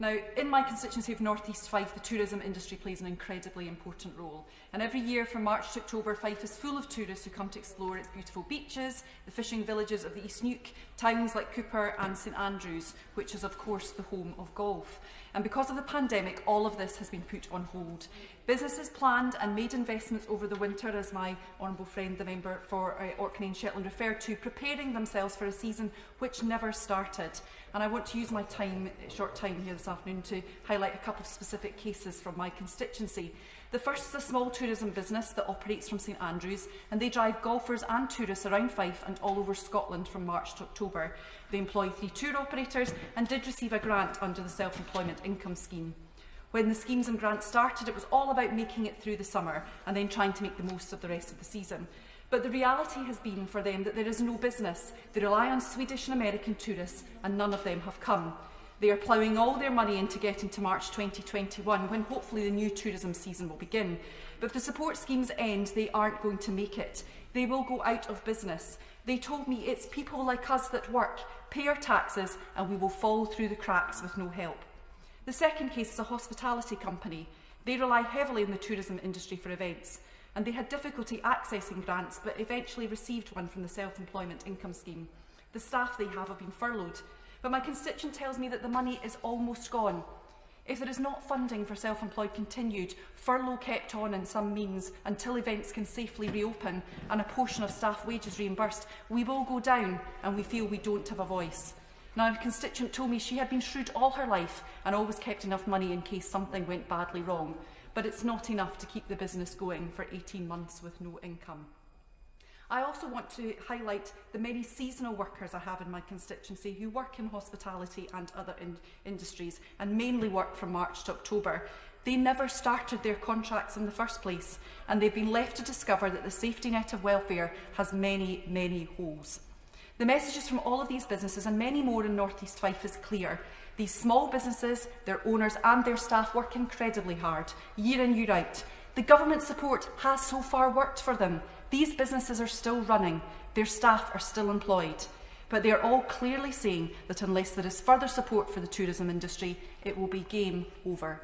Now, in my constituency of North East Fife, the tourism industry plays an incredibly important role. And every year from March to October, Fife is full of tourists who come to explore its beautiful beaches, the fishing villages of the East Neuk, towns like Cooper and St Andrews, which is of course the home of golf. And because of the pandemic, all of this has been put on hold. Businesses planned and made investments over the winter, as my honourable friend, the member for Orkney and Shetland, referred to, preparing themselves for a season which never started. And I want to use my short time here this afternoon to highlight a couple of specific cases from my constituency. The first is a small tourism business that operates from St Andrews, and they drive golfers and tourists around Fife and all over Scotland from March to October. They employ 3 tour operators and did receive a grant under the Self-Employment Income Scheme. When the schemes and grants started, it was all about making it through the summer and then trying to make the most of the rest of the season. But the reality has been for them that there is no business. They rely on Swedish and American tourists, and none of them have come. They are ploughing all their money into getting to March 2021, when hopefully the new tourism season will begin. But if the support schemes end, they aren't going to make it. They will go out of business. They told me it's people like us that work, pay our taxes, and we will fall through the cracks with no help. The second case is a hospitality company. They rely heavily on the tourism industry for events, and they had difficulty accessing grants, but eventually received one from the Self-Employment Income Scheme. The staff they have been furloughed, but my constituent tells me that the money is almost gone. If there is not funding for self-employed continued, furlough kept on in some means until events can safely reopen and a portion of staff wages reimbursed, we will go down and we feel we don't have a voice. Now, a constituent told me she had been shrewd all her life and always kept enough money in case something went badly wrong, but it's not enough to keep the business going for 18 months with no income. I also want to highlight the many seasonal workers I have in my constituency who work in hospitality and other industries and mainly work from March to October. They never started their contracts in the first place, and they've been left to discover that the safety net of welfare has many, many holes. The messages from all of these businesses and many more in North East Fife is clear. These small businesses, their owners and their staff work incredibly hard, year in, year out. The government support has so far worked for them. These businesses are still running, their staff are still employed, but they are all clearly saying that unless there is further support for the tourism industry, it will be game over.